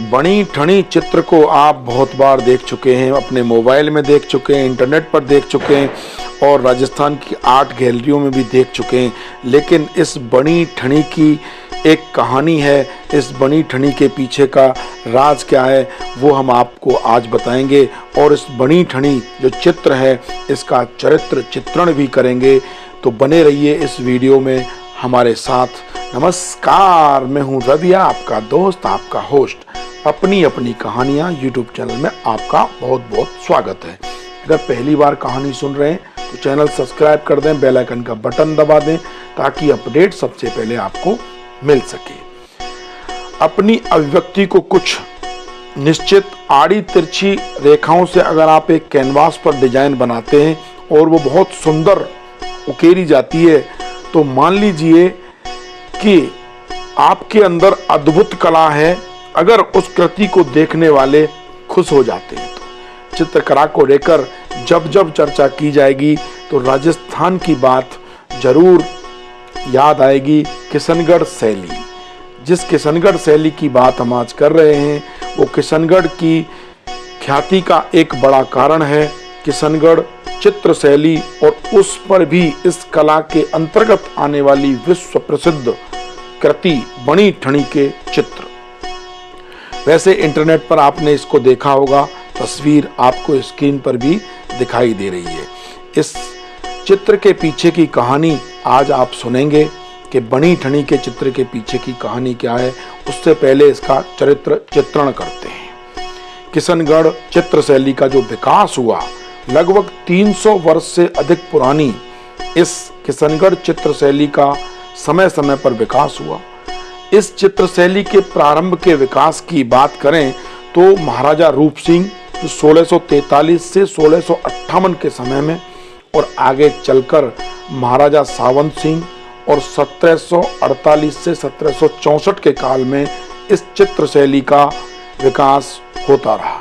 बनी ठनी चित्र को आप बहुत बार देख चुके हैं, अपने मोबाइल में देख चुके हैं, इंटरनेट पर देख चुके हैं और राजस्थान की आर्ट गैलरियों में भी देख चुके हैं। लेकिन इस बनी ठनी की एक कहानी है, इस बनी ठनी के पीछे का राज क्या है वो हम आपको आज बताएंगे और इस बनी ठनी जो चित्र है इसका चरित्र चित्रण भी करेंगे। तो बने रहिए इस वीडियो में हमारे साथ। नमस्कार, मैं हूं रवि, आपका दोस्त, आपका होस्ट। अपनी अपनी कहानियां यूट्यूब चैनल में आपका बहुत बहुत स्वागत है। अगर पहली बार कहानी सुन रहे हैं तो चैनल सब्सक्राइब कर दें, बेल आइकन का बटन दबा दें ताकि अपडेट सबसे पहले आपको मिल सके। अपनी अभिव्यक्ति को कुछ निश्चित आड़ी तिरछी रेखाओं से अगर आप एक कैनवास पर डिजाइन बनाते हैं और वो बहुत सुंदर उकेरी जाती है तो मान लीजिए कि आपके अंदर अद्भुत कला है। अगर उस कृति को देखने वाले खुश हो जाते हैं तो चित्रकला को लेकर जब जब चर्चा की जाएगी तो राजस्थान की बात जरूर याद आएगी। किशनगढ़ शैली, जिस किशनगढ़ शैली की बात हम आज कर रहे हैं वो किशनगढ़ की ख्याति का एक बड़ा कारण है किशनगढ़ चित्र शैली और उस पर भी इस कला के अंतर्गत आने वाली विश्व प्रसिद्ध कृति बनी ठनी के चित्र। वैसे इंटरनेट पर आपने इसको देखा होगा, तस्वीर आपको स्क्रीन पर भी दिखाई दे रही है। इस चित्र के पीछे की कहानी आज आप सुनेंगे कि बनी ठनी के चित्र के पीछे की कहानी क्या है। उससे पहले इसका चरित्र चित्रण करते हैं। किशनगढ़ चित्र शैली का जो विकास हुआ, लगभग 300 वर्ष से अधिक पुरानी इस किशनगढ़ चित्र शैली का समय समय पर विकास हुआ। इस चित्र शैली के प्रारंभ के विकास की बात करें तो महाराजा रूप सिंह जो 1643 से 1658 के समय में और आगे चलकर महाराजा सावंत सिंह और 1748 से 1764 के काल में इस चित्र शैली का विकास होता रहा।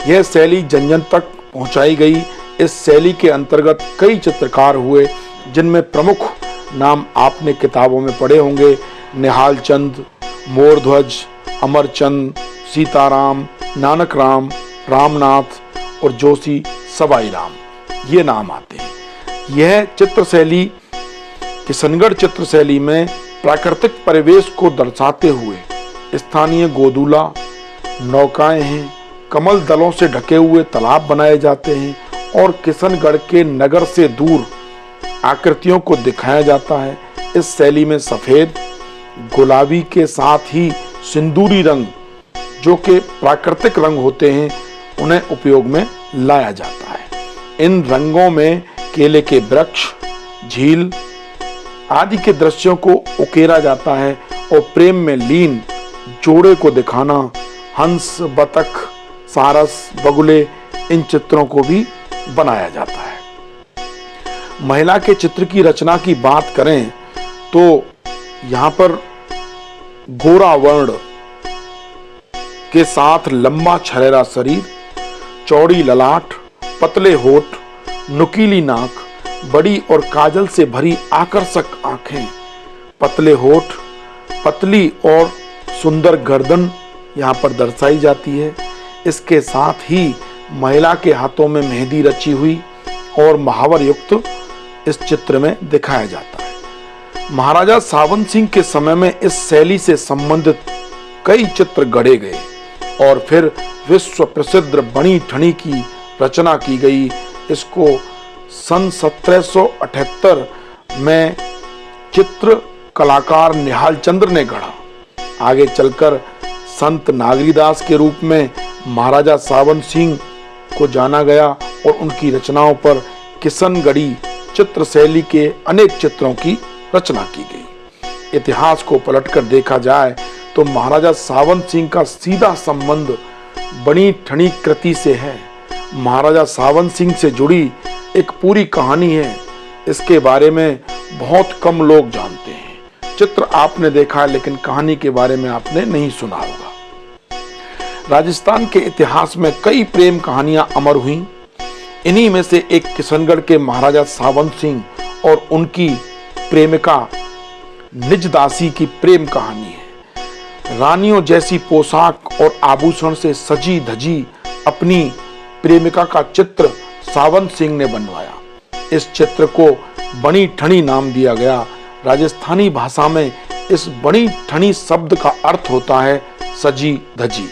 यह शैली जन जन तक पहुंचाई गई। इस शैली के अंतर्गत कई चित्रकार हुए जिनमें प्रमुख नाम आपने किताबों में पढ़े होंगे। निहाल चंद, मोरध्वज, अमरचंद, सीताराम, नानक राम, रामनाथ और जोशी सवाई राम, ये नाम आते हैं। यह चित्र शैली किशनगढ़ चित्र शैली में प्राकृतिक परिवेश को दर्शाते हुए स्थानीय गोदूला, नौकाएं हैं, कमल दलों से ढके हुए तालाब बनाए जाते हैं और किशनगढ़ के नगर से दूर आकृतियों को दिखाया जाता है। इस शैली में सफेद, गुलाबी के साथ ही सिंदूरी रंग जो कि प्राकृतिक रंग होते हैं उन्हें उपयोग में लाया जाता है। इन रंगों में केले के वृक्ष, झील आदि के दृश्यों को उकेरा जाता है और प्रेम में लीन जोड़े को दिखाना, हंस, बतख, सारस, बगुले, इन चित्रों को भी बनाया जाता है। महिला के चित्र की रचना की बात करें तो यहाँ पर गोरा वर्ण के साथ लंबा छरेरा शरीर, चौड़ी ललाट, पतले होठ, नुकीली नाक, बड़ी और काजल से भरी आकर्षक आंखें, पतले होठ, पतली और सुंदर गर्दन यहाँ पर दर्शाई जाती है। इसके साथ ही महिला के हाथों में मेहंदी रची हुई और महावर युक्त इस चित्र में दिखाया जाता है। महाराजा सावंत सिंह के समय में इस शैली से संबंधित कई चित्र गढ़े गए और फिर विश्व प्रसिद्ध बनी ठनी की रचना की गई। इसको सन 1778 में चित्र कलाकार निहाल चंद्र ने गढ़ा। आगे चलकर संत नागरीदास के रूप में महाराजा सावंत सिंह को जाना गया और उनकी रचनाओं पर किशनगढ़ी चित्र शैली के अनेक चित्रों की रचना की गई। इतिहास को पलटकर देखा जाए तो महाराजा सावंत सिंह का सीधा संबंध बनी ठनी कृति से है। महाराजा सावंत सिंह से जुड़ी एक पूरी कहानी है। इसके बारे में बहुत कम लोग जानते हैं। चित्र आपने देखा है लेकिन कहानी के बारे में आपने नहीं सुना होगा। राजस्थान के इतिहास में कई प्रेम कहानियां अमर हुई। इन्हीं में से एक किशनगढ़ के महाराजा सावंत सिंह और उनकी प्रेमिका निज दासी की प्रेम कहानी है। रानियों जैसी पोशाक और आभूषण से सजी धजी अपनी प्रेमिका का चित्र सावंत सिंह ने बनवाया। इस चित्र को बनी ठनी नाम दिया गया। राजस्थानी भाषा में इस बनी ठनी शब्द का अर्थ होता है सजी धजी।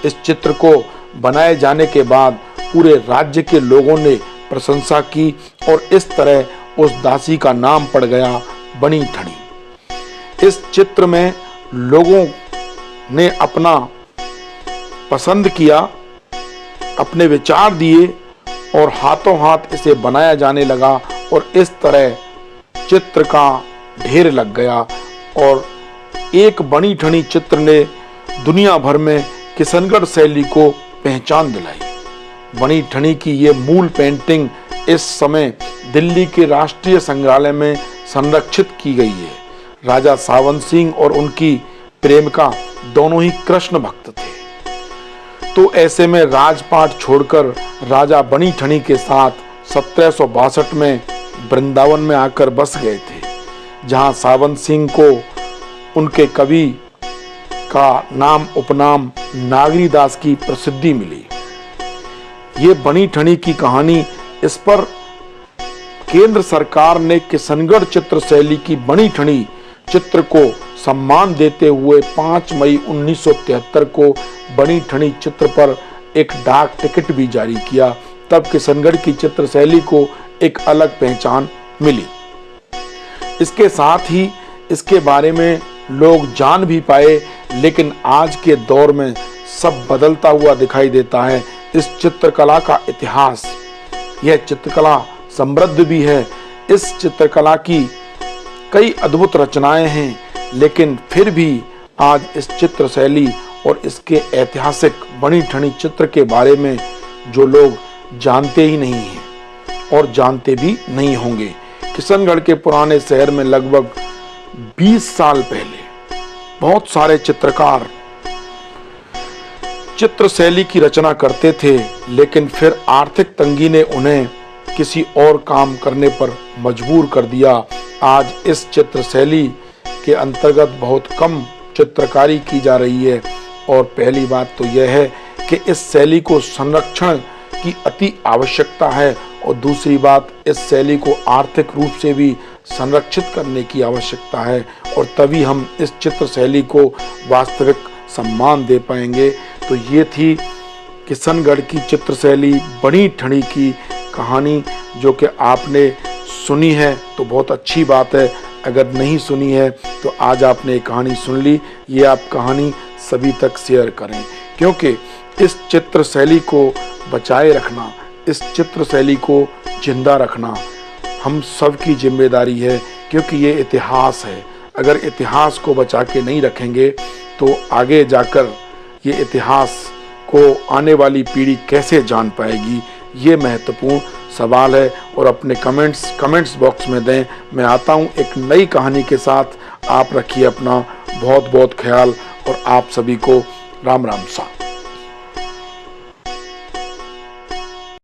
इस चित्र को बनाए जाने के बाद पूरे राज्य के लोगों ने प्रशंसा की और इस तरह उस दासी का नाम पड़ गया बनी ठनी। इस चित्र में लोगों ने अपना पसंद किया, अपने विचार दिए और हाथों हाथ इसे बनाया जाने लगा और इस तरह चित्र का ढेर लग गया और एक बनी ठनी चित्र ने दुनिया भर में किशनगढ़ शैली को पहचान दिलाई। बनी ठनी की ये मूल पेंटिंग इस समय दिल्ली के राष्ट्रीय संग्रहालय में संरक्षित की गई है। राजा सावंत सिंह और उनकी प्रेमिका दोनों ही कृष्ण भक्त थे, तो ऐसे में राजपाट छोड़कर राजा बनी ठनी के साथ 1762 में वृंदावन में आकर बस गए थे, जहां सावंत सिंह को उनके कवि का नाम उपनाम नागरीदास की प्रसिद्धि मिली। ये बनी ठनी की कहानी, इस पर केंद्र सरकार ने किशनगढ़ चित्र शैली की बनी ठनी चित्र को सम्मान देते हुए 5 मई 1973 को बनी ठनी चित्र पर एक डाक टिकट भी जारी किया। तब किशनगढ़ की चित्र शैली को एक अलग पहचान मिली। इसके साथ ही इसके बारे में लोग जान भी पाए, लेकिन आज के दौर में सब बदलता हुआ दिखाई देता है। इस चित्रकला का इतिहास, यह चित्रकला समृद्ध भी है। इस चित्रकला की कई अद्भुत रचनाएं हैं, लेकिन फिर भी आज इस चित्र शैली और इसके ऐतिहासिक बनी ठनी चित्र के बारे में जो लोग जानते ही नहीं हैं और जानते भी नहीं होंगे। किशनगढ़ के पुराने शहर में लगभग 20 साल पहले बहुत सारे चित्रकार चित्र शैली की रचना करते थे, लेकिन फिर आर्थिक तंगी ने उन्हें किसी और काम करने पर मजबूर कर दिया। आज इस चित्र शैली के अंतर्गत बहुत कम चित्रकारी की जा रही है और पहली बात तो यह है कि इस शैली को संरक्षण की अति आवश्यकता है और दूसरी बात, इस शैली को आर्थिक रूप से भी संरक्षित करने की आवश्यकता है और तभी हम इस चित्र शैली को वास्तविक सम्मान दे पाएंगे। तो ये थी किशनगढ़ की चित्र शैली बनी ठनी की कहानी, जो कि आपने सुनी है तो बहुत अच्छी बात है। अगर नहीं सुनी है तो आज आपने ये कहानी सुन ली। ये आप कहानी सभी तक शेयर करें, क्योंकि इस चित्र शैली को बचाए रखना, इस चित्र शैली को जिंदा रखना हम सब की जिम्मेदारी है, क्योंकि ये इतिहास है। अगर इतिहास को बचा के नहीं रखेंगे तो आगे जाकर ये इतिहास को आने वाली पीढ़ी कैसे जान पाएगी, ये महत्वपूर्ण सवाल है। और अपने कमेंट्स बॉक्स में दें। मैं आता हूँ एक नई कहानी के साथ। आप रखिए अपना बहुत बहुत ख्याल और आप सभी को राम राम सा।